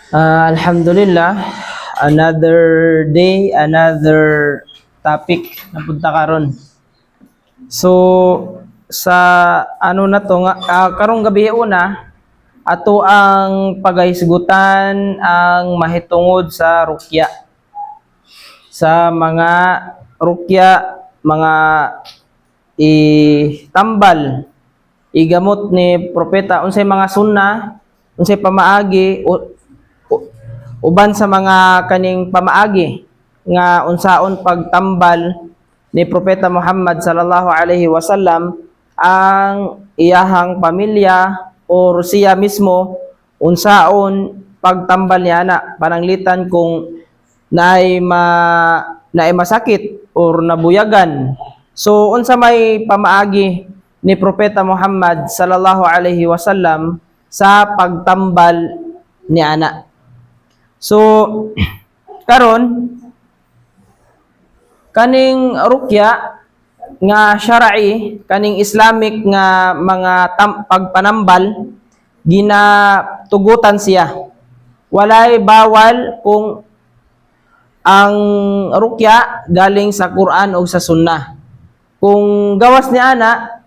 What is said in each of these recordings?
Alhamdulillah, another day, another topic na punta karon. So sa ano na to nga karong gabi una ato ang pagahisgutan ang mahitungod sa rukya. Sa mga rukya, mga tambal igamot ni propeta unsay mga sunna, unsay pamaagi uban sa mga kaning pamaagi nga unsaon pagtambal ni propeta Muhammad sallallahu alaihi wasallam ang iyahang pamilya o siya mismo unsaon pagtambal niya na pananglitan kung naay masakit or nabuyagan. So unsa may pamaagi ni propeta Muhammad sallallahu alaihi wasallam sa pagtambal ni ana. So karon kaning rukya nga syar'i, kaning Islamic nga mga pagpanambal ginatugutan siya. Walay bawal kung ang rukya galing sa Quran o sa Sunnah. Kung gawas ni ana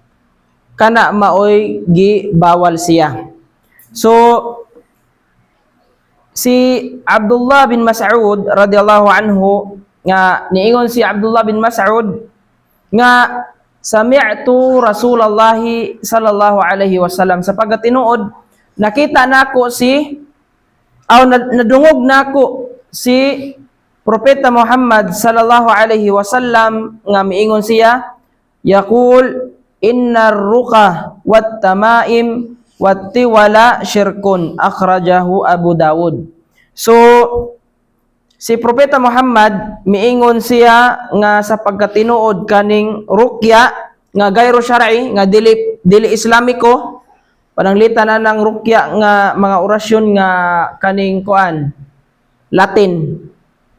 kana maoy gibawal siya. So si Abdullah bin Mas'ud radhiyallahu anhu nga niingon si Abdullah bin Mas'ud nga sami'tu Rasulullah sallallahu alaihi wasallam sa pagkatinuod nakita nako nadungog nako si propeta Muhammad sallallahu alaihi wasallam nga miingon siya yaqul innar ruqa wat tamaim wattiwala syirkun akhrajahu Abu Dawud. So si propeta Muhammad miingon siya nga sa pagkatinuod kaning rukya nga gayro syar'i nga dili Islamiko pananglitan na ng rukya nga mga orasyon nga kaning kuan Latin.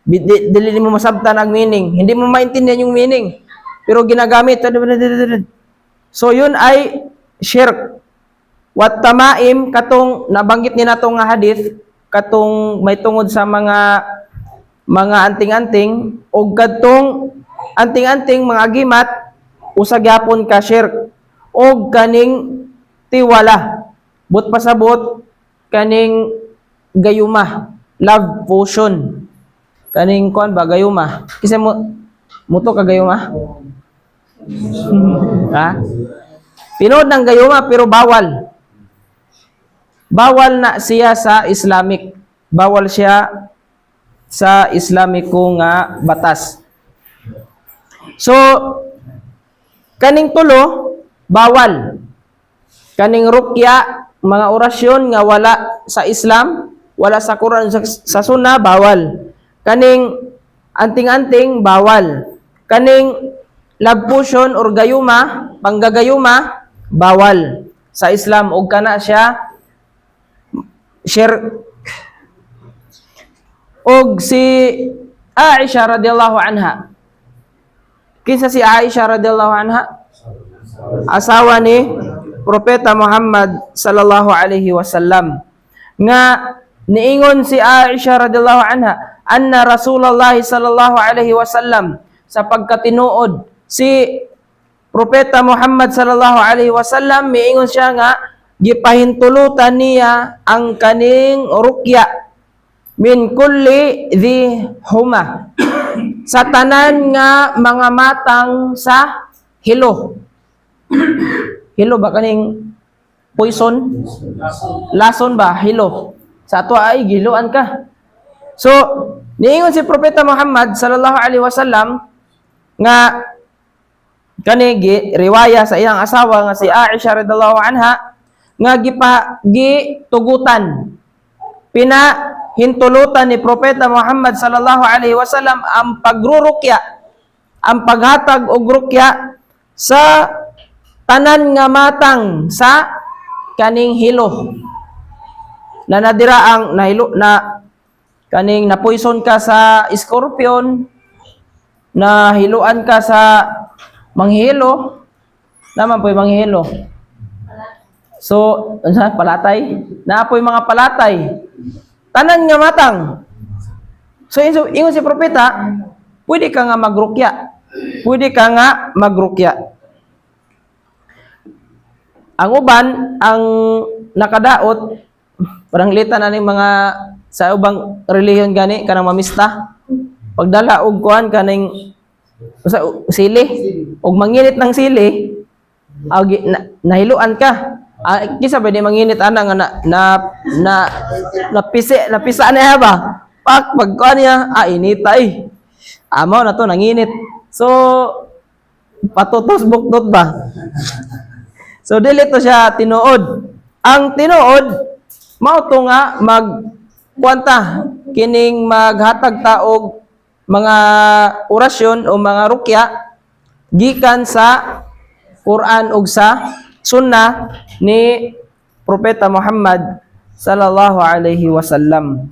Dili mo masabtan ang meaning, hindi mo maintindihan yung meaning pero ginagamit. So yun ay syirk. Wat tamaim katong nabanggit ni natong nga hadith katong may tungod sa mga anting-anting o katong anting-anting mga gimat usa gyapon ka syirk o kaning tiwala but pasabot kaning gayuma, love potion kaning kuan ba gayuma kasi muto ka gayuma ha pinod ng gayuma pero bawal na siya sa Islamic. Bawal siya sa Islamiko nga batas. So, kaning tulo, bawal. Kaning rukya, mga orasyon nga wala sa Islam, wala sa Quran, sa Sunnah, bawal. Kaning anting-anting, bawal. Kaning love potion or gayuma, panggagayuma, bawal. Sa Islam, og kana siya syirk. Og si Aisha radhiyallahu anha. Kinsa si Aisha radhiyallahu anha? Asawa ni propeta Muhammad sallallahu alaihi wasallam. Nga niingon si Aisha radhiyallahu anha anna Rasulullah sallallahu alaihi wasallam sa pagkatinuod si propeta Muhammad sallallahu alaihi wasallam miingon siya nga gipahintulutan niya ang kaning rukya min kulli dhi huma sa tanan nga mga matang sa hilo. Hilo ba kaning poison? Lason ba? Hilo. Sa ato ay giluan ka. So, niingon si propeta Muhammad sallallahu alaihi wasallam nga kani riwaya sa iyang asawa nga si Aisha radhiyallahu anha nga gitugutan pinahintulutan ni propeta Muhammad sallallahu alaihi wasallam ang pagrurukya, ang paghatag og rukya sa tanan nga matang sa kaning hilo. Na nadira ang nahilo na kaning napoison ka sa scorpion, nahiluan ka sa manghilo, naman po'y manghilo. So, palatay. Naapoy mga palatay. tanan nga matang. So ingon si propeta, pwede ka nga magrukya. Pwede ka nga magrukya. Ang uban, ang nakadaot, parang lita na ng mga sa ubang relihiyon gani, kanang mamista. Pagdala og kuan kaning sa sili, og manginit ng sili, nahiluan ka. Kisa ba di manginit ana nga napisa na ba? Pagkuan niya, inita eh. Amo na to nanginit. So patutos buktot ba? So dili to siya tinuod. Ang tinuod mao to nga magkuanta kining maghatag taog mga orasyon o mga rukya gikan sa Quran ug sa Sunnah ni Propeta Muhammad sallallahu alaihi wasallam.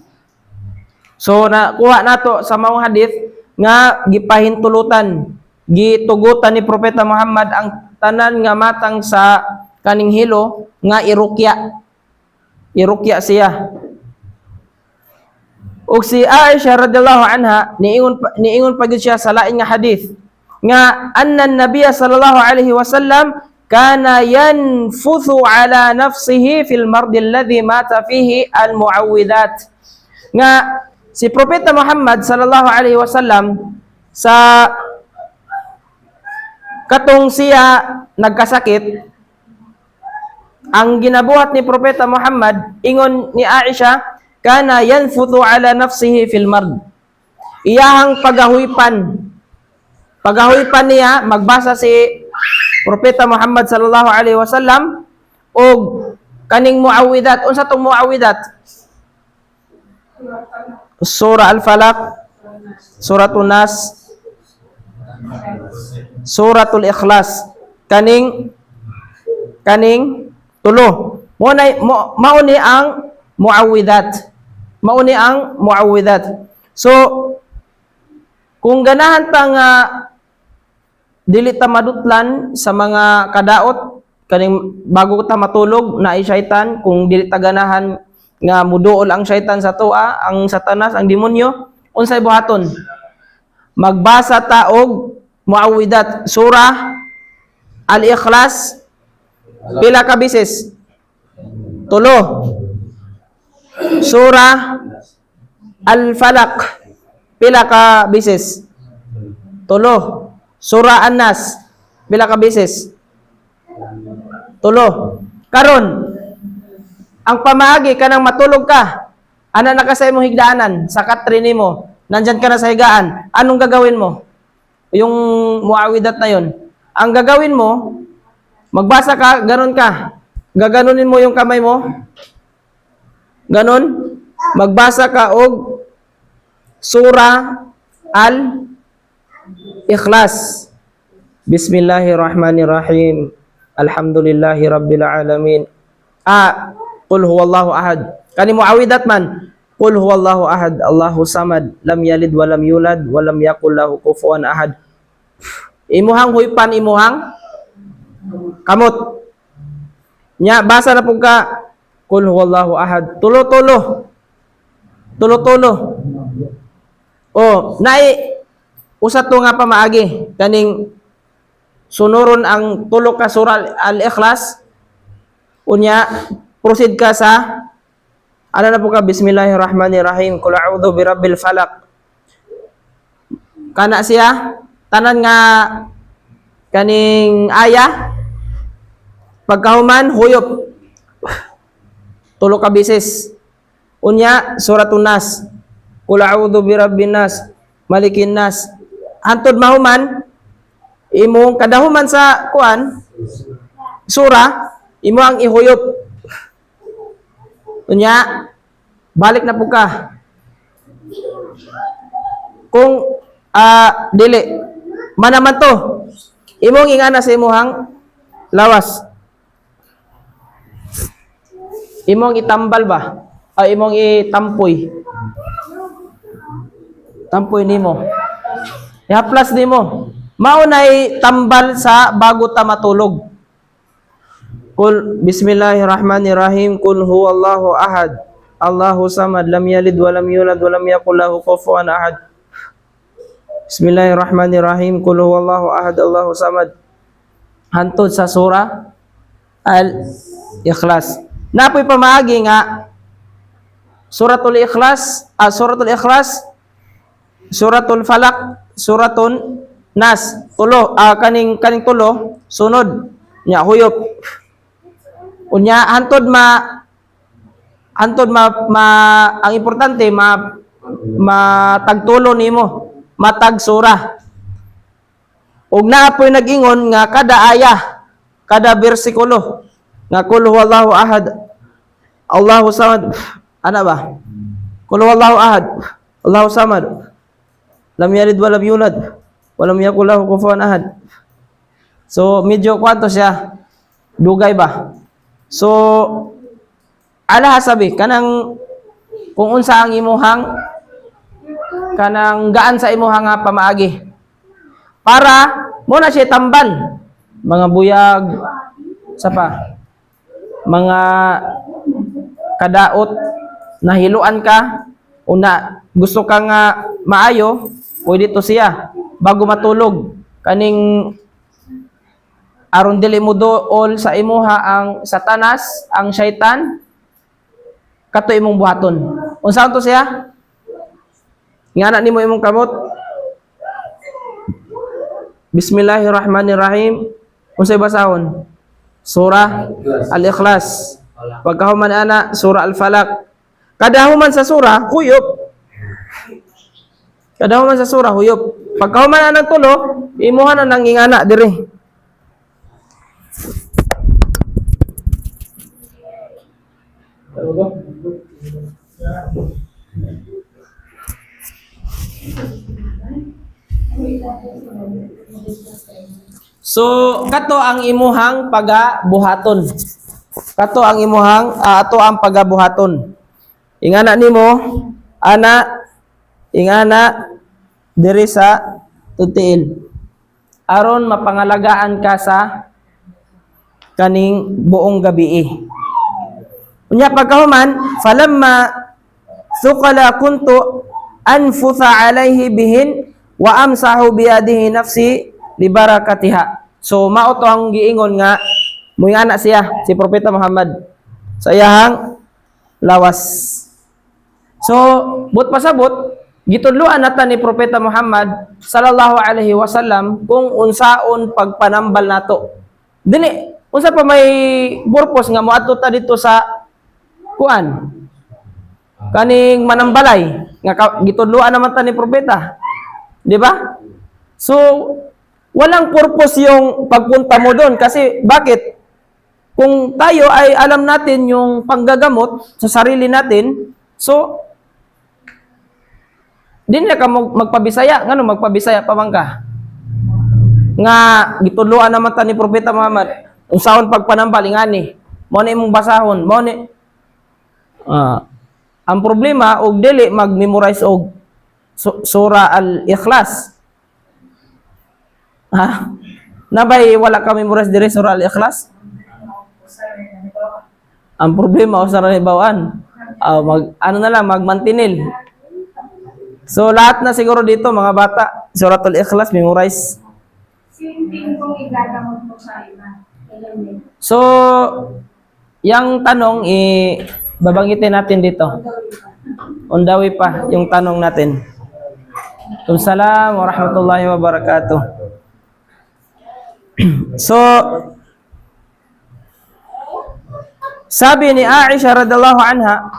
So nakuha nato sa mga hadith nga gipahintulutan, gitugutan ni Propeta Muhammad ang tanan nga matang sa kaning hilo nga irukya. Irukya siya. Ug si Aisha radhiyallahu anha niingon pa gyud siya sa lain nga hadith nga anna an-nabiy sallallahu alaihi wasallam kana yanfuthu ala nafsihi fil mardi alladhi mata fihi al-muawwidat. Nga si Propeta Muhammad sallallahu alaihi wasallam sa katong siya nagkasakit, ang ginabuhat ni Propeta Muhammad, ingon ni Aisha, kana yanfuthu ala nafsihi fil mard. Iyahang pagahuypan niya, magbasa si Propeta Muhammad sallallahu alaihi wasallam og kaning muawwidat. Unsa tong muawwidat? Surah Al-Falaq, Suratul Nas, Suratul Ikhlas, kaning tulo. Mao ni ang muawwidat. Mao ni ang muawwidat. So kung ganahan ta nga dili ta madutlan sa mga kadaot kaning bago ta matulog na ay syaitan, kung dili ta ganahan nga muduol ang syaitan sa tuwa, ang Satanas, ang demonyo, unsay buhaton? Magbasa ta og muawwidat, surah Al-Ikhlas pila ka bisis? 3. Surah Al-Falaq pila ka bisis? 3. Surah An-Nas pila ka bisis? 3. Karon ang pamaagi kanang matulog ka, ana na ka sa imong higdaanan, sa katri nimo, nandyan ka na sa higaan, anong gagawin mo? Yung muawidat na yon. Ang gagawin mo, magbasa ka, ganon ka. Gaganunin mo yung kamay mo. Ganon. Magbasa ka og Surah Al-Ikhlas. Bismillahirrahmanirrahim. Alhamdulillahi Rabbil Alamin. Qul huwallahu ahad. Kani muawidat man. Qul huwallahu ahad, Allahu samad, lam yalid wa lam yulad wa lam yakul lahu kufuwan ahad. Imuhang huypan, imuhang kamot. Nya basa na pug ka Qul huwallahu ahad. Tulo-tulo. Tulo-tulo. Oh, naay usa to nga pamaagi kaning sunuron ang tulo ka surah Al-Ikhlas. Unya proceed ka sa ano na po ka? Bismillahirrahmanirrahim. Qul a'udzu birabbil falaq. Kana siya tanan nga kaning aya pagkahuman huyop. Tulo ka bisis. Unya Suratul Nas. Qul a'udzu birabbin nas, malikin nas. Hantod mahuman imong kadahuman sa kuan sura imo ang ihuyop. Unya, balik na po ka. Kung dili, manaman to, imong ingana sa imuhang lawas. Imong itambal ba? Imong itampoy. Tampoy nimo. Ihaplas nimo. Maunay tambal sa bago ta matulog. Qul bismillahirrahmanirrahim. Qul huwallahu ahad, Allahu samad, lam yalid wa lam yulad wa lam yakul lahu kufuwan ahad. Bismillahirrahmanirrahim. Qul huwallahu ahad, Allahu samad. Hantod sa surah Al-Ikhlas. Napoy pamaagi nga Suratul Ikhlas, Suratul Falak, Suratul Nas, tulo, kaning tulo, sunod nya huyop. Unya hantod ang importante matagtulo nimo, matag surah. Ug naapoy nag-ingon nga kada aya, kada bersikulo nga qul huwallahu ahad, Allahu samad. Ana ba? Qul huwallahu ahad, Allahu samad. Lam yalid wa lam yulad wa lam yakul lahu kufuwan ahad. So medyo kwanto siya? Dugay ba? So ala sabi kanang kung unsa ang imuhang kanang gaan sa imuhang nga pamaagi. Para mo na siya tambal mga buyag sa pa mga kadaot nahiluan ka una gusto ka nga maayo pwede to siya bago matulog kaning aron dili mo dool sa imuha ang satanas ang syaitan kato imong buhaton unsa to siya ngana nimo imong kamot. Bismillahirrahmanirrahim. Unsay basahon? Surah Al-Ikhlas. Pagkahuman ana Surah Al-Falaq. Kadahuman sa surah huyop. Kadahuman sa surah huyop. Pagkahuman ana tulo, imuha na nang ingana diri. So kato ang imuhang pagabuhaton. Kato ang imuhang ato ang pagabuhaton. Ingana nimo ingana diri sa tutiil. Aron mapangalagaan ka sa kaning buong gabi. Unya pagkahuman falamma thuqala kuntu anfutha alayhi bihin wa amsahu biyadihi nafsi li barakatiha. So mao to ang giingon nga moingana siya si Propeta Muhammad sa iyang lawas. So but pasabot gitudloan nata ni Propeta Muhammad sallallahu alaihi wasallam kung unsaon pagpanambal nato. Dili unsa pa may purpose nga moadto ta dito sa kuan kaning manambalay nga gitudloan naman ta ni Propeta. Di ba? So, walang purpose yung pagpunta mo doon. Kasi, bakit? Kung tayo ay alam natin yung panggagamot sa sarili natin, so, di na ka magpabisaya. Ngano, magpabisaya pa man ka? Nga, gitudloan naman ta ni Propeta Muhammad. Kung saan pagpanambal, ingani. Mo na imong basahon. Mo ni... ang problema, og dili mag-memorize og Surah Al-Ikhlas. Ha? Nabay wala ka memorize dire Surah Al-Ikhlas? Ang problema o sa bawaan. Ano na lang magmantinil. So lahat na siguro dito mga bata, Surah Al-Ikhlas memorize. So yang tanong babanggitin natin dito. Undawi pa yung tanong natin. Assalamualaikum warahmatullahi wabarakatuh. So, sabi ni Aisha radhiyallahu anha,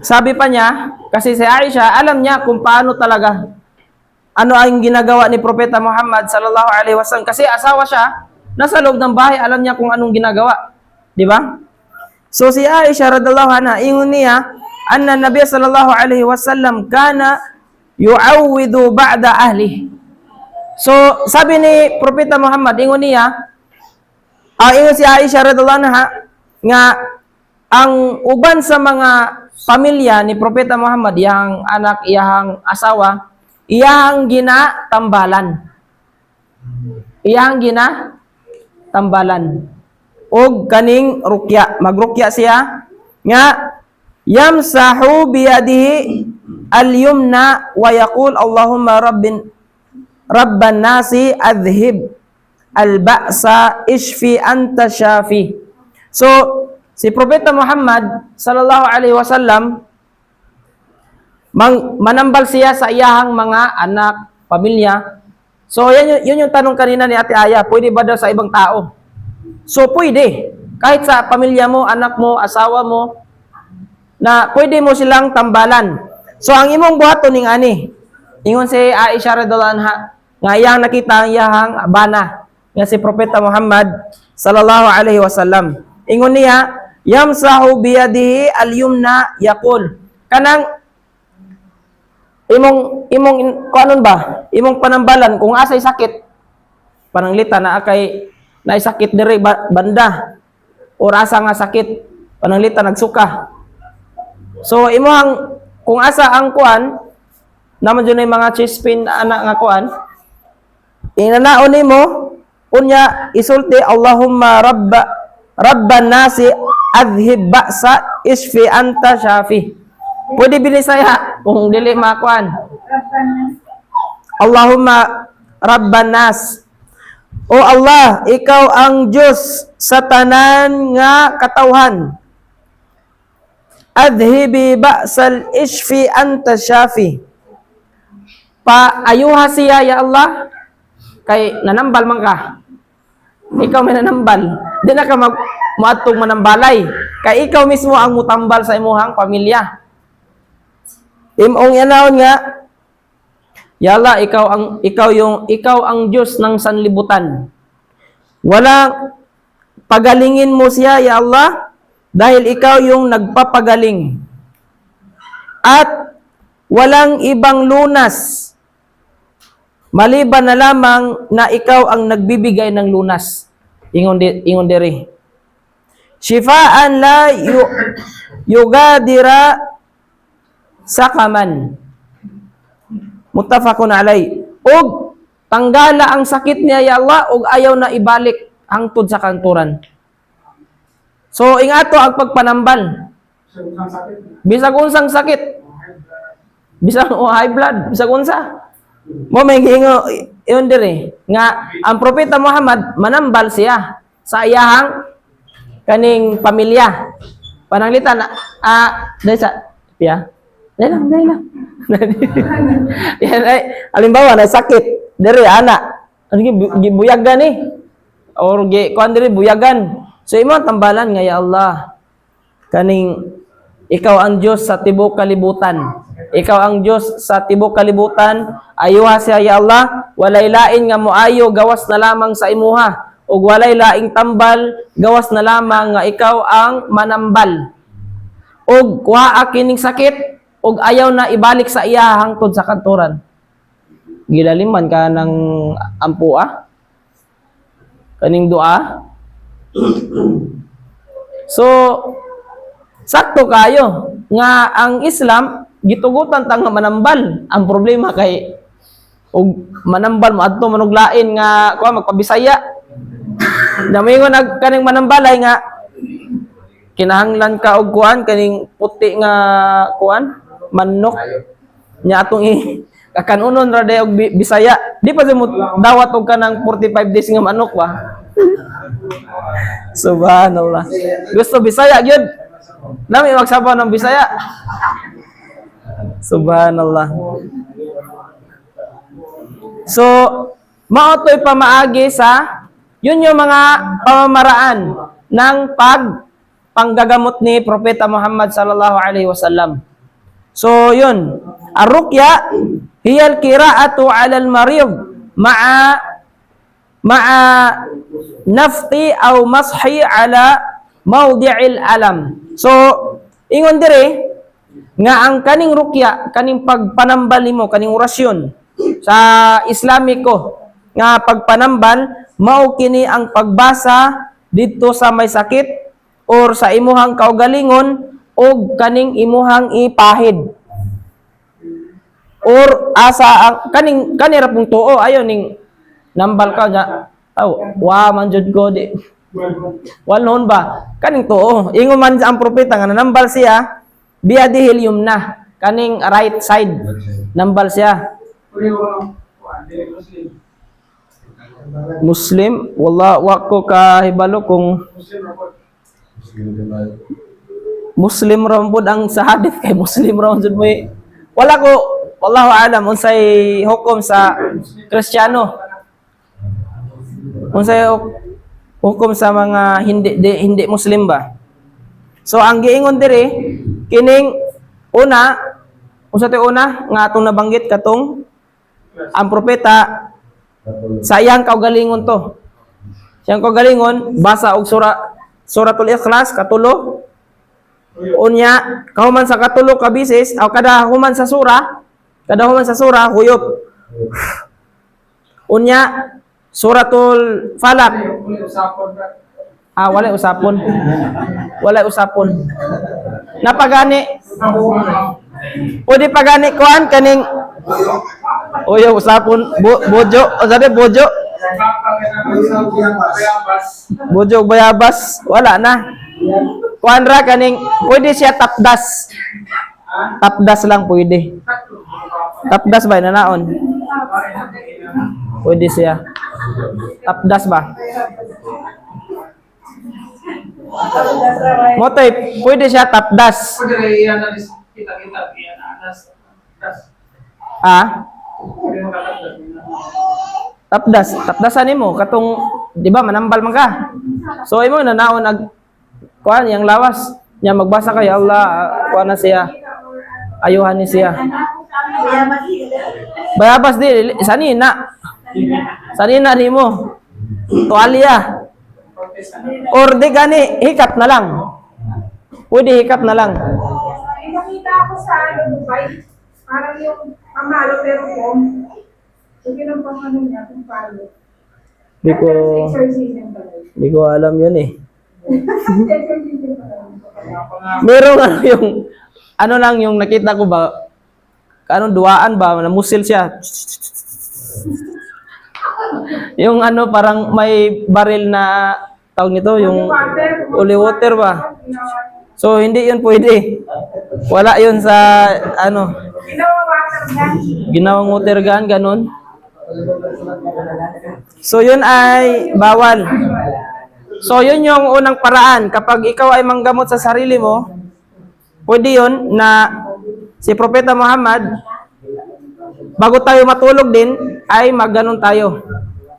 sabi pa niya, kasi si Aisha, alam niya kung paano talaga, ano ang ginagawa ni Propeta Muhammad sallallahu alaihi wasallam. Kasi asawa siya, nasa loob ng bahay, alam niya kung anong ginagawa. Di ba? So, si Aisha radhiyallahu anha, ingon niya, anna Nabi sallallahu alaihi wasallam kana yu'awwidu ba'da ahli. So, sabi ni Propeta Muhammad, ingon niya, ingon si Aisha radhiyallahu anha, nga ang uban sa mga pamilya ni Propeta Muhammad, iyang anak, iyang asawa, iyang ginatambalan. Iyang ginatambalan. Og kaning rukya, magrukya siya, nga yamsahu biyadihi al-yumna wa yaqul Allahumma rabban nasi adhhib al-ba'sa ishfi anta syafi. So, si Propeta Muhammad sallallahu alaihi wasallam manambal siya sa iyahang mga anak, pamilya. So, yun yung tanong kanina ni Ate Aya, pwede ba daw sa ibang tao? So, pwede. Kahit sa pamilya mo, anak mo, asawa mo, na pwede mo silang tambalan. So, ang imong buhaton ning ani, ingon si Aisha radhiyallahu anha, nga iyang nakita ang iyahang bana, nga si Propeta Muhammad sallallahu alaihi wasallam. Ingon niya, yamsahu biyadihi al-yumna yaqul. Kanang imong kuanon ba? Imong panambalan kung asay sakit. Pananglita na akay na sakit diri banda. O asa nga sakit, pananglita nagsuka. So imong kung asa ang kuan, naman dyan yung mga chest pain na anak nga kuan, inanaon nimo unya isulti Allahumma rabban nasi adhhib ba'sa isfi anta syafi. Pwede binisaya kung dili makuan. Allahumma rabban nas. O Allah, ikaw ang Diyos sa tanan nga katawhan. Adhibi ba'sal ishfi anta syafi. Paayuha siya ya Allah. Kay nanambal man ka. Ikaw may nanambal. Di na ka maatong manambalay. Kay ikaw mismo ang mutambal sa imuhang pamilya. Imong yanawon nga, ya Allah, ikaw ang Diyos ng sanlibutan. Walang pagalingin mo siya, ya Allah, dahil ikaw yung nagpapagaling. At walang ibang lunas maliban na lamang na ikaw ang nagbibigay ng lunas. Ingon diri. Shifaan la yugadira sakaman. Muttafaqun alay. Og tanggala ang sakit niya ya Allah og ayaw na ibalik hangtod sa kanturan. So ingato ang pagpanambal. Bisag unsang sakit. Bisag high blood, bisag unsa. Mo may gingo yun dire nga ang Propeta Muhammad manambal siya sa iyahang kaning pamilya. Pananglitan dahil sa piya. Dahil lang. Yan ay, halimbawa na sakit dire ana. Ano gibuyagan ni? Or kuan dire buyagan. So imo tambalan nga ya Allah. Kaning ikaw ang Diyos sa tibok kalibutan. Ikaw ang Diyos sa tibok kalibutan. Ayuha siya ya Allah. Walay lain nga moayo gawas na lamang sa imuha. Ug walay laing tambal gawas na lamang nga ikaw ang manambal. Ug kuha kining sakit ug ayaw na ibalik sa iya hangtod sa kanturan. Gilaliman ka ng ampua? Kaning dua? So, sakto kayo nga ang Islam gitugutan tang manambal. Ang problema kay ug manambal mo adto manog lain nga kuha magpabisaya. Namingon kaning manambalay nga kinahanglan ka og kuan kaning puti nga kuan manok nya atong kakanunon ra day og Bisaya. Di pa mo dawat og kanang 45 days nga manok ba? Subhanallah. Gusto Bisaya gyud. Nami magsabaw ng Bisaya. Subhanallah. So, maotoy pamaagi sa yun yung mga pamamaraan ng panggagamot ni Propeta Muhammad sallallahu alaihi wasallam. So, yun. Ar-ruqya hiya al-qira'atu 'ala al-marid ma'a nafti aw mashi 'ala mawdi'il alam. So, ingon dire nga ang kaning ruqya, kaning pagpanambal nimo, kaning orasyon sa Islamiko nga pagpanambal mao kini ang pagbasa didto sa may sakit or sa imuhang kaugalingon o kaning imuhang ipahid or asa ang kanira pong tuo ayo ning nambal ka nya wa man jud ko di walnon ba kaning tuo ingon man ang propeta nga nanambal siya biyadihil yumna, kaning right side nambal siya. Muslim, wa ko kahibalo kung Muslim ra pud ang sa hadith kay Muslim ra jud mo. Wala ko, wallahu alam unsay hukom sa Kristiyano. Unsay hukom sa mga hindi Muslim ba? So ang giingon diri kining una, unsa tay una nga atong nabanggit katong ang propeta sa iyang kaugalingon to. Siyang kaugalingon basa og suratul Ikhlas katulo. Unya kahuman sa katulo ka bisis o kada human sa sura huyop. Unya suratul Falaq. Wala usapon. Wala usapon. Napagani. Pwede pagani kuan kaning Uyo usapon bojo, sabi bojo. Bojo bayabas, wala na. Kuan ra kaning pwede siya tapdas. Tapdas lang pwede. Tapdas ba nanaon? Pwede siya. Tapdas ba? Motoy, pwede siya tapdas. Tapdasan nimo katong di ba manambal man ka. So imo nanaon kuan yang lawas nya magbasa kay Allah kuan na siya. Ayuhan ni siya. Bayabas di sanina. Sanina nimo. Tuwalya. Or di gani hikap na lang. Pwede hikap na lang. Nakita ako sa Dubai. Parang yung pamalo pero kung sige lang pang ano niya, kung palo. Di ko alam yun eh. Meron ano yung, ano lang yung nakita ko ba, anong duwaan ba, namusil siya. Yung ano, parang may baril na, tawag nito, yung holy water ba. So, hindi yun pwede. Wala yun sa, ano, ginawang water gun, ganun. So, yun ay bawal. So, yun yung unang paraan. Kapag ikaw ay manggamot sa sarili mo, pwede yun na si Propeta Muhammad, bago tayo matulog din, ay magganon tayo.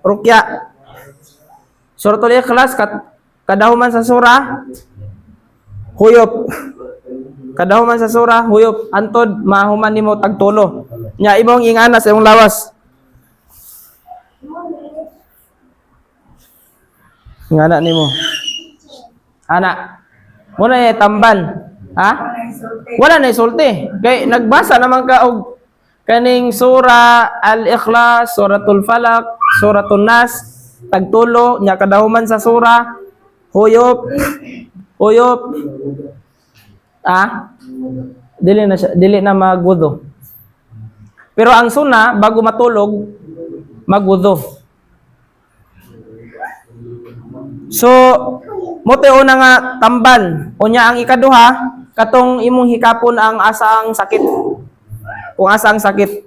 Rukya. Suratul Ikhlas, kadahuman sa surah, huyop. Kadahuman sa surah, huyop. Antod, mahuman nimo tagtulo. Nya, imong ingana sa iyong lawas. Ingana nimo. Ana. Muna tambal. Ha? Wala na isulti. Kay nagbasa naman ka og kaning surah Al-Ikhlas, suratul Falaq, suratul Nas, tagtulo nya kadahuman sa surah, huyop. Huyop. Dili na magwudu. Pero ang sunna bago matulog magwudu. So mote una nga tambal. Unya ang ikaduha katong imong hikapon ang asaang sakit. Kung asaang sakit.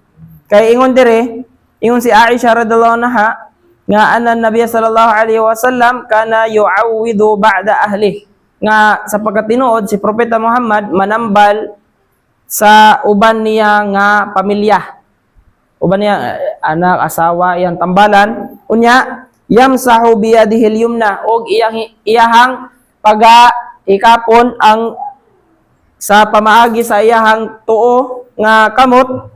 Kay ingon dire, ingon si Aisha radhiyallahu anha nga anan Nabiy sallallahu alaihi wasallam kana yu'awwidu ba'da ahli. Nga sapagkat tinuod si Propeta Muhammad manambal sa uban niya nga pamilya. Uban niya anak, asawa, iyang tambalan. Unya yamsahu biyadihil yumna og iyahang ikapon ang sa pamaagi sa iyahang tuo nga kamot.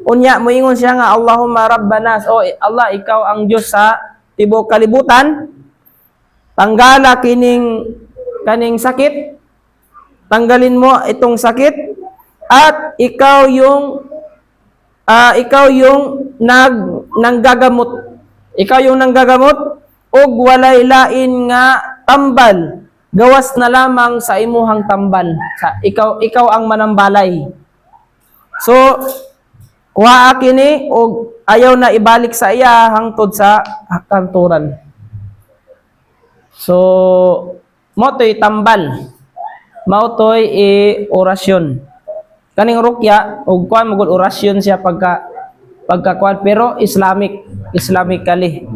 Unya moingon siya nga Allahumma rabbanas, o Allah ikaw ang Diyos sa tibok kalibutan, tanggala kaning sakit, tanggalin mo itong sakit at ikaw yung nanggagamot. Ikaw yung nanggagamot ug walay lain nga tambal. Gawas na lamang sa imuhang tambal. Ikaw ang manambalay. So kuha kini og ayaw na ibalik sa iya hangtod sa kanturan. So motoy tambal. mautoy orasyon. Kaning rukya ug kuan magud orasyon siya pagka kuan pero Islamically.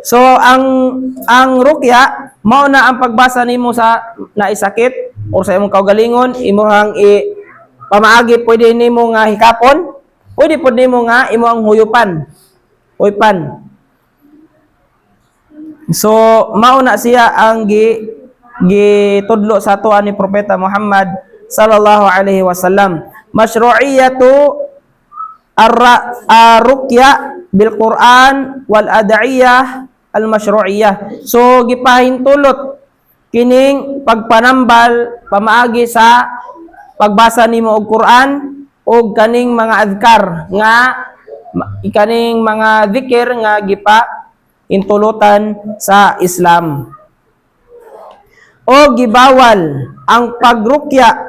So ang rukya mao na ang pagbasa nimo sa naisakit o sa imong kaugalingon, imong pamaagi pwede nimo nga hikapon, pwede pud nimo nga imo ang huyupan. So mao na siya ang gitudlo sa tuwa ni Propeta Muhammad sallallahu alaihi wasallam. Masyru'iyatu ar-ruqya bil Quran wal ad'iyah al masyru'iyah. So gipahintulot kining pagpanambal pamaagi sa pagbasa nimo og Quran og kaning mga adhkar nga kaning mga zikir nga intulutan sa Islam. O gibawal ang pagrukya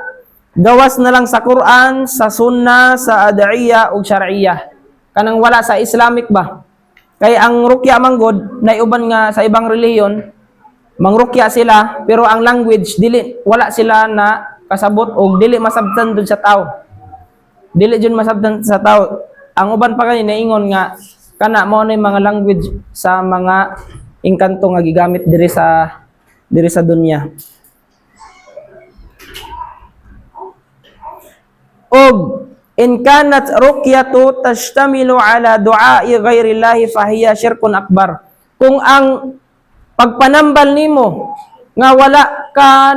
gawas na lang sa Quran, sa Sunnah, sa ad'iyah ug syar'iyah. Kanang wala sa Islamic ba? Kay ang rukya manggod naiuban nga sa ibang relihiyon, mangrukya sila pero ang language dili wala sila na kasabot og dili masabtan dun sa tao. Dili jud masabtan sa tao. Ang uban pa kani naingon nga kana mao na mga language sa mga engkanto nga gigamit diri sa dunya. Og in kanat ruqyatu tashtamilu ala du'a'i ghairillahi fahiya syirkun akbar. Kung ang pagpanambal nimo nga wala ka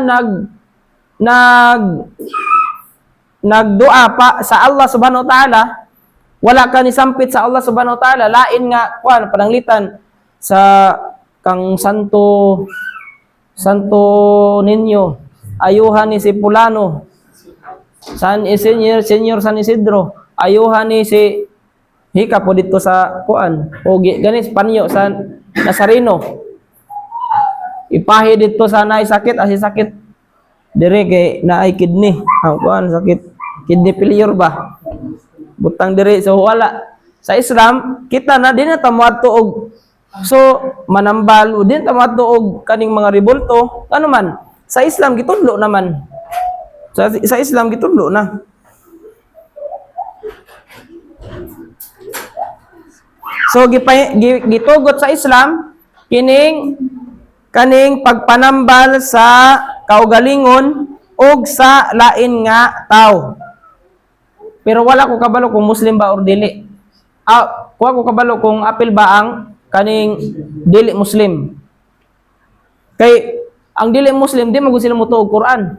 nagdua pa sa Allah subhanahu wa ta'ala, wala ka ni sampit sa Allah subhanahu wa ta'ala, lain nga kuan pananglitan sa kang santo ninyo, ayuhan ni si Pulano, Senyor San Isidro, ayuhan ni si Hika po dito sa kuan, o ganis panyo sa Nazareno, ipahi dito sa naisakit, sakit dire kay naay kidney, kuan sakit kidney failure ba, butang dire. So wala sa Islam kita na din na tamuadto og so manambal din tamuadto og kaning mga rebulto ano man sa Islam gitudlo naman, sa Islam gitudlo na. So gitugot sa Islam kaning pagpanambal sa kaugalingon og sa lain nga tao. Pero wala ko kabalo kung Muslim ba or dili. Kuha ko kabalo kung apil ba ang kaning dili Muslim. Kay ang dili Muslim di magud sila mutuog Quran.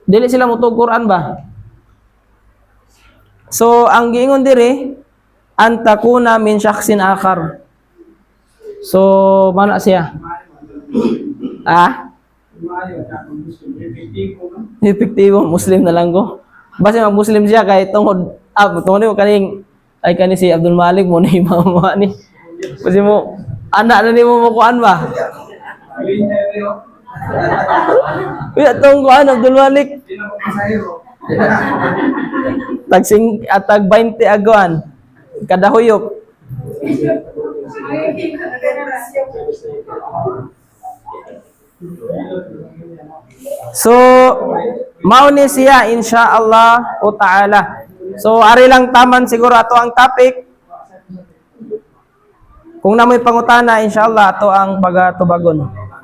Dili sila mutuog Quran ba? So ang giingon diri antakuna min shakhsin akhar. So mana siya? Epektibo Muslim na lang ko. Basta mag-Muslim siya kay tungod ni kaning ay kani si Abdul Malik mo ni mamo ni. Kasi mo anak na nimo mo kuan ba? Iya tong kuan Abdul Malik. Tag 20 aguan kada huyop. So mao ni siya insyaallah o taala. So ari lang taman siguro ato ang topic. Kung namoy pangutana insyaallah ato ang pagatubagon.